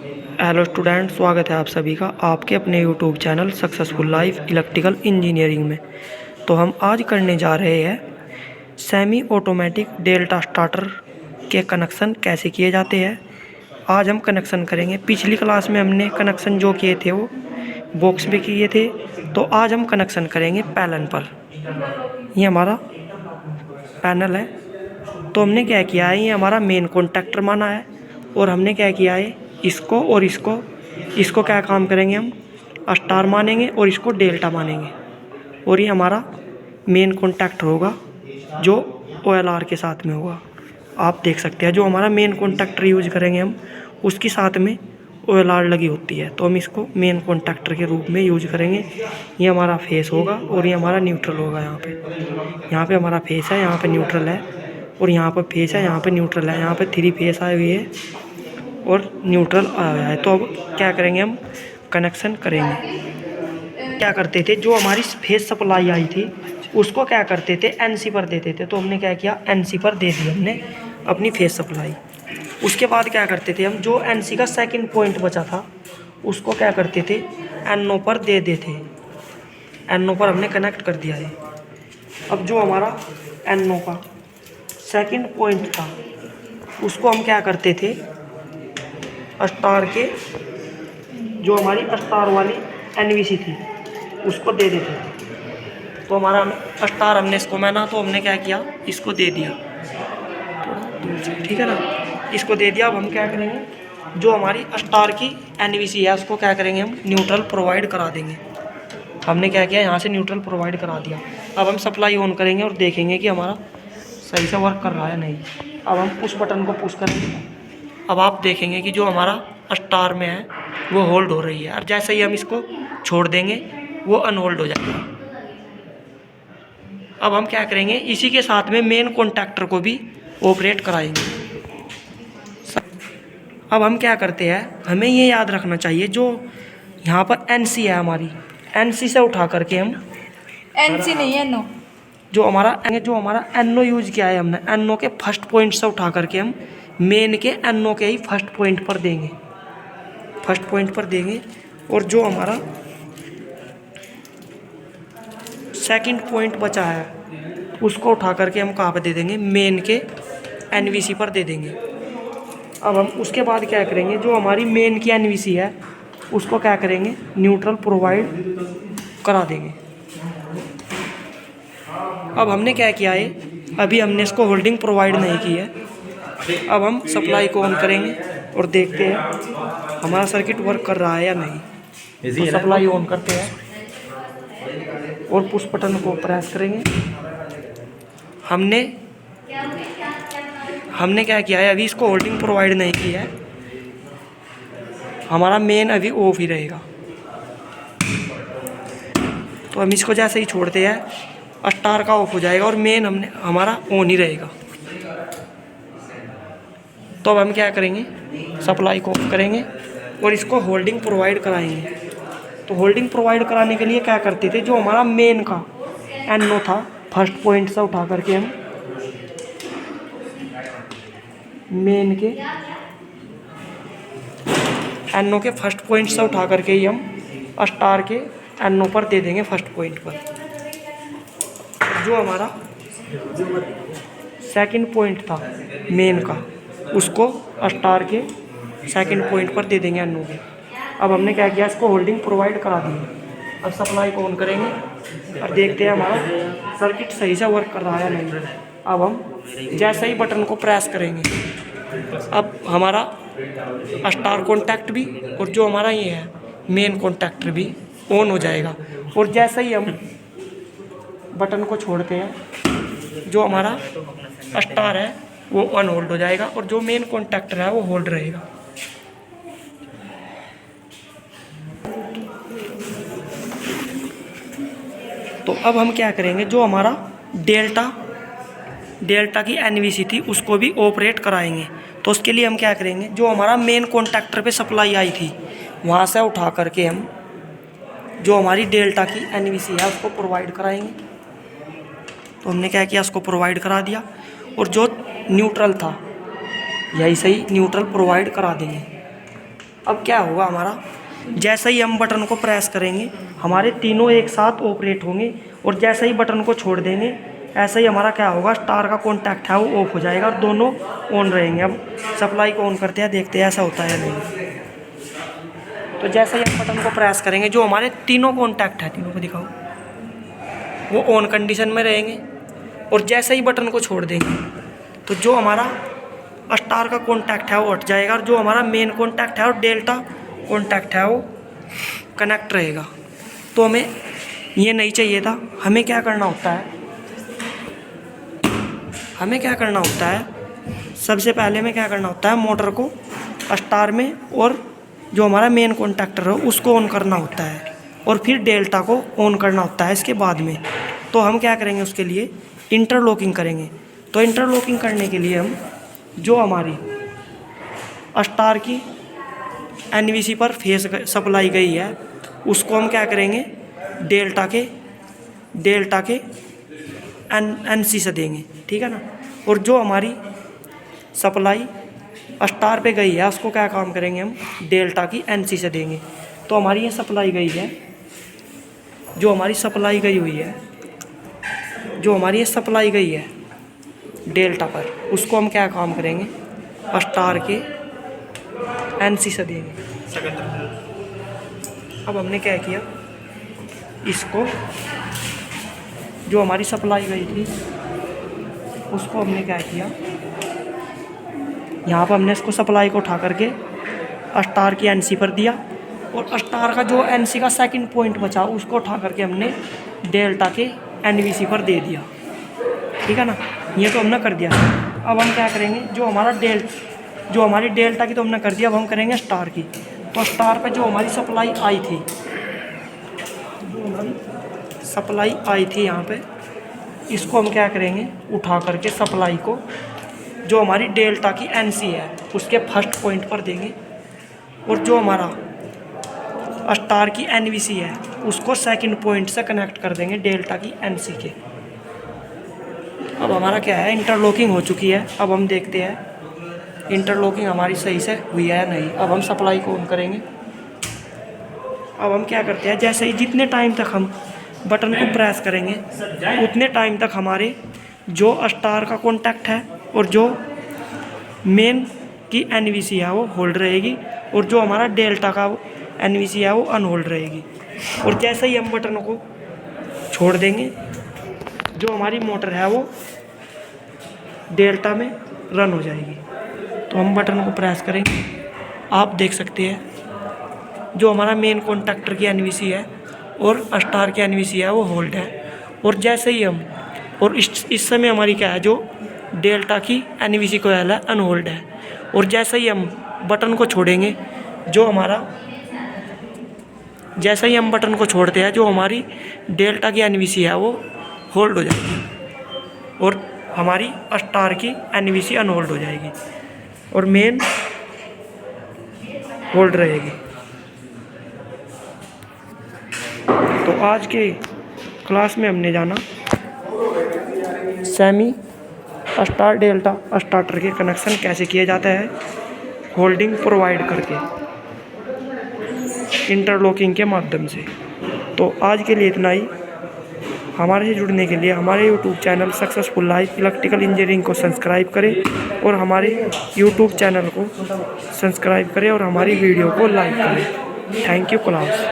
Hello student, स्वागत है आप सभी का आपके अपने YouTube channel successful life electrical engineering में। तो हम आज करने जा रहे हैं सेमी ऑटोमेटिक डेल्टा स्टार्टर के कनेक्शन कैसे किए जाते हैं। आज हम कनेक्शन करेंगे। पिछली क्लास में हमने कनेक्शन जो किए थे वो बॉक्स में किए थे, तो आज हम कनेक्शन करेंगे पैनल पर। ये हमारा पैनल है। तो हमने क्या किया है, ये हमारा मेन कॉन्टैक्टर माना है और हमने क्या किया है, इसको और इसको क्या काम करेंगे, हम स्टार मानेंगे और इसको डेल्टा मानेंगे। और ये हमारा मेन कॉन्टैक्टर होगा जो OLR के साथ में होगा। आप देख सकते हैं जो हमारा मेन कॉन्टैक्टर यूज करेंगे हम, उसके साथ में OLR लगी होती है, तो हम इसको मेन कॉन्टैक्टर के रूप में यूज करेंगे। ये हमारा फेस होगा और ये हमारा न्यूट्रल होगा। यहाँ पे हमारा फेस है, यहाँ पे न्यूट्रल है, और यहाँ पर फेस है, यहाँ पे न्यूट्रल है। यहाँ पे 3 फेस आए हुए है और न्यूट्रल आया हुआ है। तो अब क्या करेंगे, हम कनेक्शन करेंगे। क्या करते थे, जो हमारी फेस सप्लाई आई थी उसको क्या करते थे, NC पर देते थे। तो हमने क्या किया, NC पर दे दी हमने अपनी फेस सप्लाई। उसके बाद क्या करते थे, हम जो NC का सेकंड पॉइंट बचा था उसको क्या करते थे, NO पर दे देते। NO पर हमने कनेक्ट कर दिया है। अब जो हमारा NO का सेकंड पॉइंट था उसको हम क्या करते थे, स्टार के जो हमारी स्टार वाली NVC थी उसको दे देते थे। तो हमारा स्टार हमने इसको माना, तो हमने क्या किया, इसको दे दिया, ठीक है ना, इसको दे दिया। अब हम क्या करेंगे, जो हमारी स्टार की NVC है उसको क्या करेंगे, हम न्यूट्रल प्रोवाइड करा देंगे। हमने क्या किया, यहाँ से न्यूट्रल प्रोवाइड करा दिया। अब हम सप्लाई ऑन करेंगे और देखेंगे कि हमारा सही से वर्क कर रहा है नहीं। अब हम पुश बटन को पुश करेंगे। अब आप देखेंगे कि जो हमारा स्टार में है वो होल्ड हो रही है, और जैसे ही हम इसको छोड़ देंगे वो अनहोल्ड हो जाएगा। अब हम क्या करेंगे, इसी के साथ में मेन कॉन्टैक्टर को भी ऑपरेट कराएंगे। अब हम क्या करते हैं, हमें ये याद रखना चाहिए जो यहाँ पर NC है हमारी, NC से उठा करके हम NC नहीं है, NO। जो हमारा NO यूज किया है हमने, NO के फर्स्ट पॉइंट से उठा करके हम मेन के NO के ही फर्स्ट पॉइंट पर देंगे, फर्स्ट पॉइंट पर देंगे। और जो हमारा सेकंड पॉइंट बचा है उसको उठा करके हम कहाँ पर दे देंगे, मेन के NVC पर दे देंगे। अब हम उसके बाद क्या करेंगे, जो हमारी मेन की NVC है उसको क्या करेंगे, न्यूट्रल प्रोवाइड करा देंगे। अब हमने क्या किया है, अभी हमने इसको होल्डिंग प्रोवाइड नहीं की है। अब हम सप्लाई को ऑन करेंगे और देखते हैं हमारा सर्किट वर्क कर रहा है या नहीं। तो सप्लाई ऑन करते हैं और पुश बटन को प्रेस करेंगे। हमने क्या किया है, अभी इसको होल्डिंग प्रोवाइड नहीं की है, हमारा मेन अभी ऑफ ही रहेगा। तो हम इसको जैसे ही छोड़ते हैं स्टार का ऑफ हो जाएगा और मेन हमारा ऑन ही रहेगा। तो अब हम क्या करेंगे, सप्लाई को ऑफ करेंगे और इसको होल्डिंग प्रोवाइड कराएंगे। तो होल्डिंग प्रोवाइड कराने के लिए क्या करते थे, जो हमारा मेन का NO था फर्स्ट पॉइंट से उठा करके हम मेन के NO के फर्स्ट पॉइंट से उठा करके ही हम स्टार के NO पर दे देंगे फर्स्ट पॉइंट पर। जो हमारा सेकंड पॉइंट था मेन का उसको स्टार के सेकंड पॉइंट पर दे देंगे NO के। अब हमने क्या किया, इसको होल्डिंग प्रोवाइड करा दी। अब सप्लाई को ऑन करेंगे और देखते हैं हमारा सर्किट सही से वर्क कर रहा है या नहीं। अब हम जैसे ही बटन को प्रेस करेंगे, अब हमारा स्टार कॉन्टैक्ट भी और जो हमारा ये है मेन कॉन्टैक्टर भी ऑन हो जाएगा। और जैसे ही हम बटन को छोड़ते हैं, जो हमारा स्टार है वो अनहोल्ड हो जाएगा और जो मेन कॉन्टैक्टर है वो होल्ड रहेगा। तो अब हम क्या करेंगे, जो हमारा डेल्टा की NVC थी उसको भी ऑपरेट कराएंगे। तो उसके लिए हम क्या करेंगे, जो हमारा मेन कॉन्टैक्टर पे सप्लाई आई थी वहाँ से उठा करके हम जो हमारी डेल्टा की NVC है उसको प्रोवाइड कराएंगे। तो हमने क्या किया, उसको प्रोवाइड करा दिया। और जो न्यूट्रल था यही सही न्यूट्रल प्रोवाइड करा देंगे। अब क्या होगा हमारा, जैसे ही हम बटन को प्रेस करेंगे हमारे तीनों एक साथ ऑपरेट होंगे, और जैसे ही बटन को छोड़ देंगे ऐसे ही हमारा क्या होगा, स्टार का कॉन्टैक्ट है वो ऑफ हो जाएगा और दोनों ऑन रहेंगे। अब सप्लाई को ऑन करते हैं, देखते हैं ऐसा होता है या नहीं। तो जैसे ही हम बटन को प्रेस करेंगे जो हमारे तीनों कॉन्टैक्ट है, तीनों को दिखाओ, वो ऑन कंडीशन में रहेंगे। और जैसे ही बटन को छोड़ देंगे तो जो हमारा स्टार का कॉन्टैक्ट है वो हट जाएगा, और जो हमारा मेन कॉन्टैक्ट है और डेल्टा कॉन्टैक्ट है वो कनेक्ट रहेगा। तो हमें ये नहीं चाहिए था। हमें क्या करना होता है, सबसे पहले में क्या करना होता है, मोटर को स्टार में और जो हमारा मेन कॉन्टैक्टर है उसको ऑन करना होता है, और फिर डेल्टा को ऑन करना होता है इसके बाद में। तो हम क्या करेंगे, उसके लिए इंटरलॉकिंग करेंगे। तो इंटरलॉकिंग करने के लिए हम जो हमारी स्टार की एनवीसी पर फेस सप्लाई गई है उसको हम क्या करेंगे, डेल्टा के एनसी से देंगे, ठीक है ना। और जो हमारी सप्लाई स्टार पे गई है उसको क्या काम करेंगे, हम डेल्टा की एनसी से देंगे। तो हमारी ये सप्लाई गई है, जो हमारी सप्लाई गई हुई है, जो हमारी ये सप्लाई गई है डेल्टा पर, उसको हम क्या काम करेंगे, स्टार के एनसी से देंगे। अब हमने क्या किया, इसको जो हमारी सप्लाई गई थी उसको हमने क्या किया, यहाँ पर हमने इसको सप्लाई को उठा करके स्टार की एनसी पर दिया, और स्टार का जो एनसी का सेकंड पॉइंट बचा उसको उठा करके हमने डेल्टा के एनवीसी पर दे दिया, ठीक है ना। ये तो हमने कर दिया। अब हम क्या करेंगे, जो हमारी डेल्टा की तो हमने कर दिया, अब हम करेंगे स्टार की। तो स्टार पे जो हमारी सप्लाई आई थी यहाँ पे, इसको हम क्या करेंगे, उठा करके सप्लाई को जो हमारी डेल्टा की एनसी है उसके फर्स्ट पॉइंट पर देंगे, और जो हमारा स्टार की एनवीसी है उसको सेकंड पॉइंट से कनेक्ट कर देंगे डेल्टा की एनसी के। अब हमारा क्या है, इंटरलॉकिंग हो चुकी है। अब हम देखते हैं इंटरलॉकिंग हमारी सही से हुई है या नहीं। अब हम सप्लाई को ऑन करेंगे। अब हम क्या करते हैं, जैसे ही जितने टाइम तक हम बटन को प्रेस करेंगे उतने टाइम तक हमारे जो स्टार का कॉन्टैक्ट है और जो मेन की एनवीसी है वो होल्ड रहेगी, और जो हमारा डेल्टा का एनवीसी है वो अनहोल्ड रहेगी। और जैसे ही हम बटन को छोड़ देंगे जो हमारी मोटर है वो डेल्टा में रन हो जाएगी। तो हम बटन को प्रेस करेंगे, आप देख सकते हैं जो हमारा मेन कॉन्टैक्टर की एनवीसी है और स्टार की एनवीसी है वो होल्ड है। और जैसे ही हम, और इस समय हमारी क्या है, जो डेल्टा की एनवीसी कोयल है अनहोल्ड है। और जैसे ही हम बटन को छोड़ेंगे, जैसे ही हम बटन को छोड़ते हैं जो हमारी डेल्टा की एनवीसी है वो होल्ड हो जाएगी, और हमारी स्टार की एनवीसी अनहोल्ड हो जाएगी और मेन होल्ड रहेगी। तो आज के क्लास में हमने जाना सेमी स्टार डेल्टा स्टार्टर के कनेक्शन कैसे किया जाता है होल्डिंग प्रोवाइड करके इंटरलॉकिंग के माध्यम से। तो आज के लिए इतना ही। हमारे से जुड़ने के लिए हमारे YouTube channel successful life electrical engineering को सब्सक्राइब करें और हमारे YouTube चैनल को सब्सक्राइब करें और हमारी वीडियो को लाइक करें। Thank you class.